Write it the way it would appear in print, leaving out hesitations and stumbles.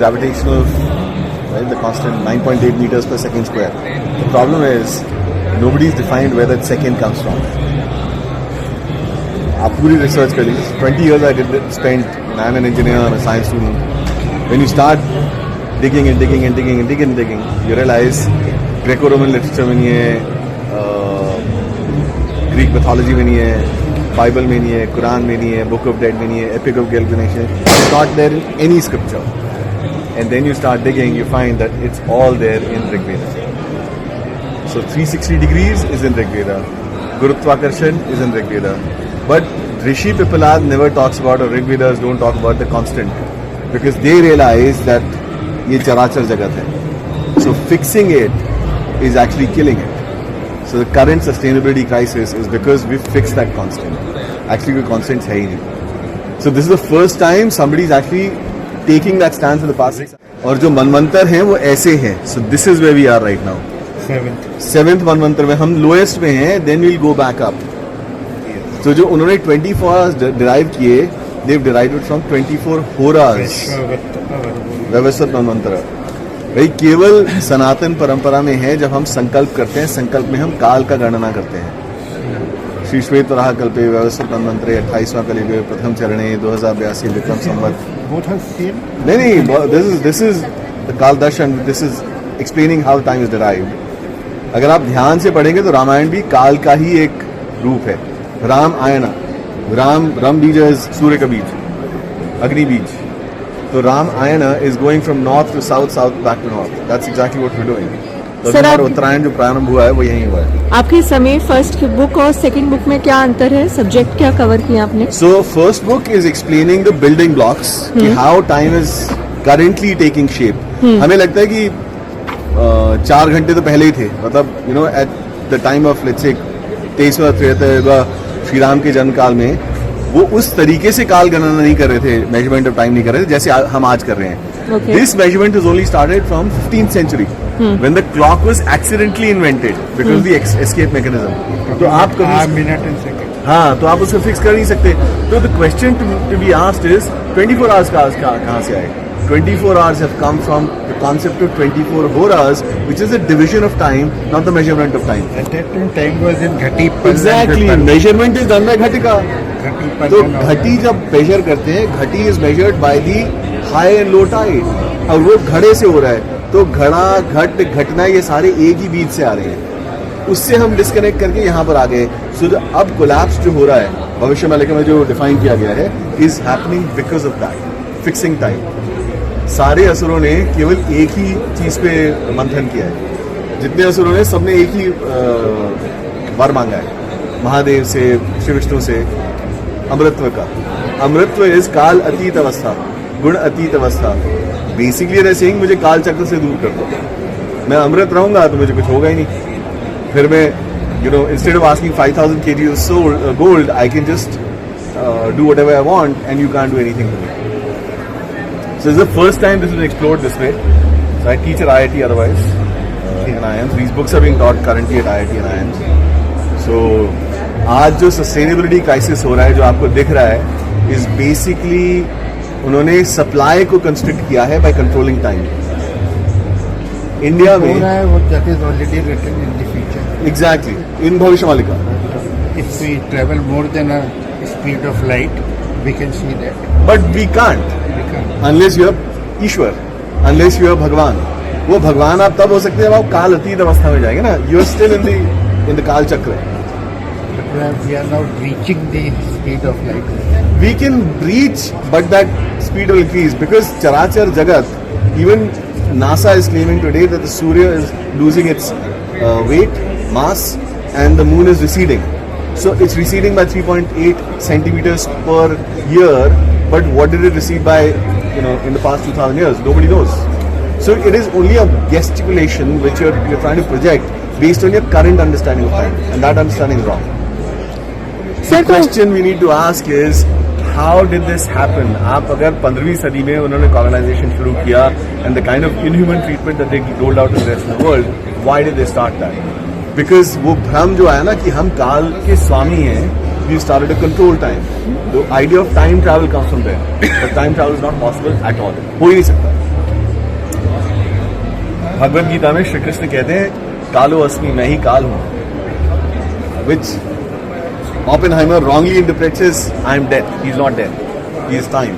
gravitational, right, the constant 9.8 meters per second square. The problem is nobody's defined where that second comes from. आप पूरी research कर लीजिए. 20 years I spent. I'm an engineer, I'm a science student. When you start digging, you realize Greco-Roman literature में नहीं है, Greek mythology में नहीं है, Bible में नहीं है, Quran में नहीं है, Book of Dead में नहीं है, Epic of Gilgamesh. It's not there in any scripture. And then you start digging, you find that it's all there in Rig Veda. So 360 degrees is in Rig Veda. Gurutwakarshan is in Rig Veda. But Rishi Pipalad never talks about, or Rig Vedas don't talk about the constant. Because they realize that ये चराचर जगत है. So fixing it is actually killing it. So the current sustainability crisis is because we fixed that constant. Actually, the constant है ही नहीं. So this is the first time somebody is actually taking that stance in the past. और जो मनवंतर हैं वो ऐसे हैं. So this is where we are right now. Seventh मनवंतर में हम lowest में हैं. Then we'll go back up. So जो उन्होंने 24 hours derive किए, they've derived it from 24 horas. Vaivasvata मनवंतर. भाई केवल सनातन परंपरा में है जब हम संकल्प करते हैं, संकल्प में हम काल का गणना करते हैं. श्री श्वेत वराह कल्पे वैवस्वत मनवंतरे 28वां कलियुगे प्रथम चरणे 2082 विक्रम संवत. नहीं, this is the काल दर्शन. This is explaining how time is derived. अगर आप ध्यान से पढ़ेंगे तो रामायण भी काल का ही एक रूप है. राम आयना, राम बीज है सूर्य का बीज, अग्नि बीज. तो Ramayana is going from north to south, south back to north. That's exactly what we are doing. तो हमारा उत्तरायण जो प्रारंभ हुआ है वो यही हुआ है. आपके समय फर्स्ट बुक और सेकंड बुक में क्या अंतर है? सब्जेक्ट क्या कवर किया आपने? So first book is explaining the building blocks, कि how time is currently taking shape. हमें लगता है कि 4 घंटे तो पहले ही थे, मतलब you know at the time of let's say 23वां त्रेता श्री राम के जन्म काल में वो उस तरीके से काल गणना नहीं कर रहे थे, मेजरमेंट ऑफ टाइम नहीं कर रहे थे जैसे हम आज कर रहे हैं. This measurement is only started from 15th century when the clock was accidentally invented because the escape mechanism. तो आप मिनट एंड सेकंड, हाँ, तो आप उसको फिक्स कर नहीं सकते. तो the question to be asked is 24 hours कहाँ से आए? 24 hours have come from the concept of 24 horas, which is a division of time, not the measurement of time. At that time was in Ghati. Exactly, measurement is done by Ghatika. तो घटी जब major करते हैं, घटी is measured by the high and low tide, और वो घड़े से हो रहा है. तो घड़ा, घट, घटना ये सारे एक ही बीज से आ रहे हैं. उससे हम डिस्कनेक्ट करके यहाँ पर आ गए. सो अब कोलैप्स जो हो रहा है भविष्य में में जो डिफाइन किया गया है is happening because of that fixing time. सारे असुरों ने केवल एक ही चीज पे मंथन किया है. जितने असुरों ने सबने एक ही वर मांगा है महादेव से, श्री विष्णु से, अमृतत्व का. अमृतत्व इज काल अतीत अवस्था, गुण अतीत अवस्था. बेसिकली दे सेइंग मुझे काल चक्र से दूर कर दो. मैं अमृत रहूंगा तो मुझे कुछ होगा ही नहीं. फिर मैं instead of asking 5000 kg of gold, I can just do whatever I want and you can't do anything to me. So this is the first time this is explored this way. So I teach at IIT otherwise in IIMs. These books are being taught currently at IIT and IIMs. So आज जो sustainability crisis हो रहा है, जो आपको दिख रहा है, इज बेसिकली उन्होंने सप्लाई को कंस्ट्रिक्ट किया है बाय कंट्रोलिंग टाइम. इंडिया में that is already written in the future. Exactly, in भविष्यवालिका. If we travel more than a speed of light, we can see that. But we can't. Unless you are Ishwar, unless you are भगवान. वो भगवान आप तब हो सकते हैं जब आप काल अतीत अवस्था में जाएंगे ना. You are still in the काल चक्र. We are now reaching the speed of light. We can reach, but that speed will increase because Charachar Jagat, even NASA is claiming today that the Surya is losing its weight, mass, and the moon is receding. So it's receding by 3.8 centimeters per year. But what did it recede by, in the past 2000 years? Nobody knows. So it is only a gesticulation which you're trying to project based on your current understanding of time, and that understanding is wrong. The question we need to ask is, how did this happen? आप अगर 15वीं सदी में उन्होंने colonization शुरू किया and the kind of inhuman treatment that they rolled out to the rest of the world, why did they start that? Because वो भ्रम जो आया ना कि हम काल के स्वामी हैं, we started to control time. The idea of time travel comes from there. But time travel is not possible at all. हो ही नहीं सकता. भगवद गीता में श्री कृष्ण कहते हैं कालो अस्मि, मैं ही काल हूं, which Oppenheimer wrongly interprets as I am death. He is not death. He is time.